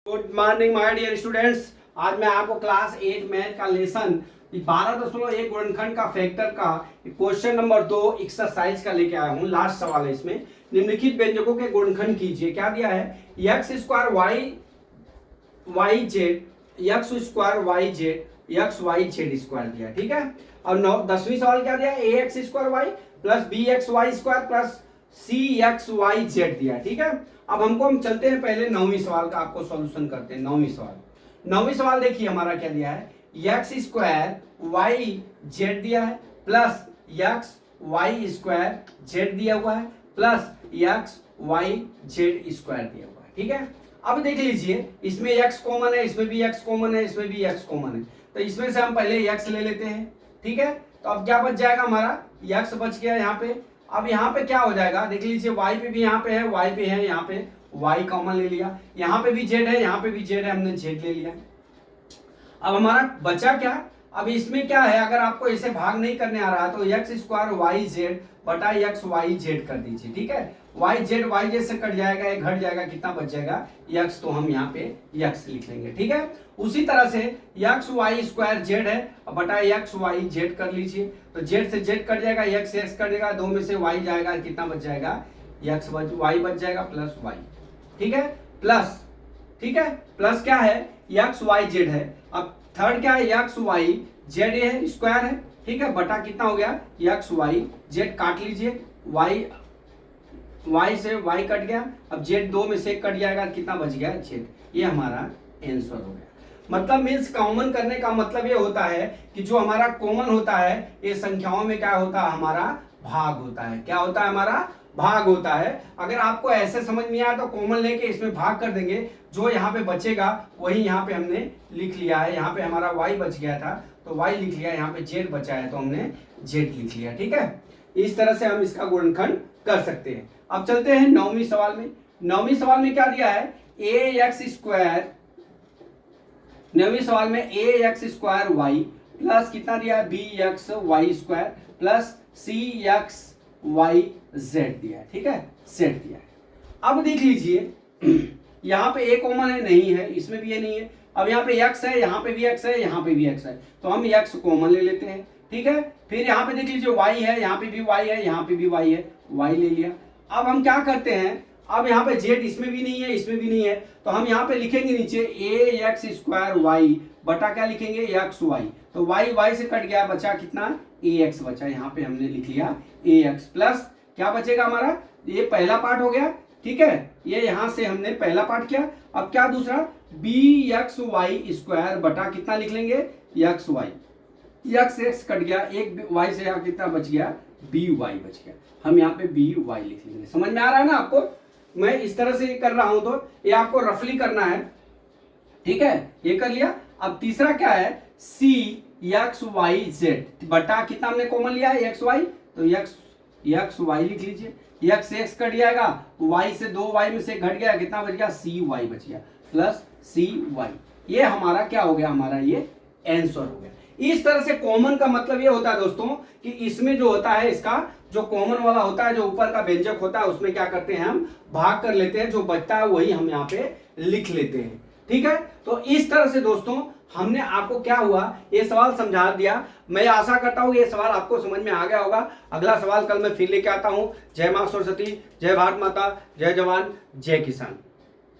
Good morning my dear students. आज मैं आपको क्लास 8 मैथ का लेसन 12.1 गुणनखंड का फैक्टर का क्वेश्चन नंबर 2 एक्सरसाइज का लेके आया हूँ। लास्ट सवाल है इसमें। निम्नलिखित व्यंजकों के गुणनखंड कीजिए। क्या दिया है? X square Y Z X square Y Z X Y Z square दिया है। ठीक है। और 10वीं सवाल क्या दिया है? A X square Y plus B X Y square plus C X Y Z दिया है। ठीक है। अब हम चलते हैं पहले 9वीं सवाल का आपको सॉल्यूशन करते हैं। 9वीं सवाल देखिए हमारा क्या दिया है? एक्स स्क्वायर वाई जेड दिया है plus X Y square Z दिया हुआ है plus X Y Z square दिया हुआ है। ठीक है। अब देख लीजिए, इसमें एक्स कॉमन है, इसमें भी एक्स कॉमन है, इसमें भी एक्स कॉमन है, तो इसमें से हम पहले एक्स ले लेते हैं। ठीक है। तो अब क्या बच जाएगा हमारा? एक्स बच गया यहाँ पे। अब यहाँ पे क्या हो जाएगा? देख लीजिए, y पे भी यहाँ पे है, y पे है, यहाँ पे y कॉमन ले लिया, यहाँ पे भी z है, यहाँ पे भी z है, हमने z ले लिया। अब हमारा बचा क्या? अब इसमें क्या है, अगर आपको इसे भाग नहीं करने आ रहा तो एक्स स्क्वायर वाई जेड बटा एक्स वाई जेड कर दीजिए। ठीक है। वाई जेड से कट जाएगा, एक घट जाएगा, कितना बच जाएगा? एक्स, तो हम यहाँ पे एक्स लिख लेंगे। ठीक है। उसी तरह से एक्स वाई स्क्वायर जेड है बटा एक्स वाई जेड कर लीजिए, तो जेड से जेड कट जाएगा, एक्स एक्स कट जाएगा, दो में से वाई जाएगा, कितना बच जाएगा? एक्स वाई बच जाएगा प्लस वाई। ठीक है। प्लस, ठीक है, प्लस क्या है? एक्स वाई जेड है। अब थर्ड क्या है? एक्स वाई जेड है, स्क्वायर है। ठीक है। बटा कितना हो गया? एक्स वाई जेड काट लीजिए, वाई से वाई कट गया, अब जेड दो में से कट जाएगा, कितना बच गया? जेड। ये हमारा आंसर हो गया। मतलब मीन्स कॉमन करने का मतलब ये होता है कि जो हमारा कॉमन होता है ये संख्याओं में क्या होता है? हमारा भाग होता है। क्या होता है? हमारा भाग होता है। अगर आपको ऐसे समझ में आया तो कॉमन लेके इसमें भाग कर देंगे, जो यहाँ पे बचेगा वही यहाँ पे हमने लिख लिया है। यहाँ पे हमारा y बच गया था तो y लिख लिया, यहाँ पे z बचा है तो हमने z लिख लिया। ठीक है। इस तरह से हम इसका गुणनखंड कर सकते हैं। अब चलते हैं 9वीं सवाल में। 9वीं सवाल में क्या दिया है? ए एक्स स्क्वायर, 9वीं सवाल में A X square Y plus कितना दिया है? B X Y square plus C X Y Z दिया है। ठीक है। सेट दिया है। अब देख लीजिए, यहाँ पे ए कॉमन है, नहीं है, इसमें भी ये नहीं है। अब यहाँ पे x है, यहाँ पे भी x है, यहाँ पे भी x है, तो हम x कॉमन ले लेते हैं। ठीक है। फिर यहाँ पे देख लीजिए y है, यहाँ पे भी y है, यहाँ पे भी y है, y ले लिया। अब हम क्या करते हैं? अब यहाँ पे z इसमें भी नहीं है, इसमें भी नहीं है, तो हम यहाँ पे लिखेंगे नीचे ए एक्स स्क्वायर वाई बटा क्या लिखेंगे? एक्स वाई, तो y से कट गया, बचा कितना? ए एक्स बचा, यहाँ पे हमने लिख लिया ए एक्स प्लस क्या बचेगा हमारा? ये पहला पार्ट हो गया। ठीक है। ये यहां से हमने पहला पार्ट किया। अब क्या दूसरा? बी एक्स वाई स्क्वायर बटा कितना लिख लेंगे? X Y, X X cut गया, एक वाई से यहाँ कितना बच गया? बी वाई बच गया, हम यहाँ पे बी वाई लिख लेंगे। समझ में आ रहा है ना आपको? मैं इस तरह से कर रहा हूं, तो ये आपको रफली करना है। ठीक है। ये कर लिया। अब तीसरा क्या है? सी एक्स वाई जेड बटा कितना हमने कॉमन लिया है? एक्स वाई, तो एक्स वाई लिख लीजिए, एक्स एक्स कट जाएगा, वाई से दो वाई में से घट गया, कितना बच गया? सी वाई बच गया प्लस सी वाई। ये हमारा क्या हो गया? हमारा ये आंसर हो गया। इस तरह से कॉमन का मतलब ये होता है दोस्तों कि इसमें जो होता है, इसका जो कॉमन वाला होता है, जो ऊपर का व्यंजक होता है, उसमें क्या करते हैं? हम भाग कर लेते हैं, जो बचता है वही हम यहाँ पे लिख लेते हैं। ठीक है। तो इस तरह से दोस्तों हमने आपको क्या हुआ, ये सवाल समझा दिया। मैं आशा करता हूं ये सवाल आपको समझ में आ गया होगा। अगला सवाल कल मैं फिर लेके आता हूं। जय मां सरस्वती, जय भारत माता, जय जवान, जय किसान।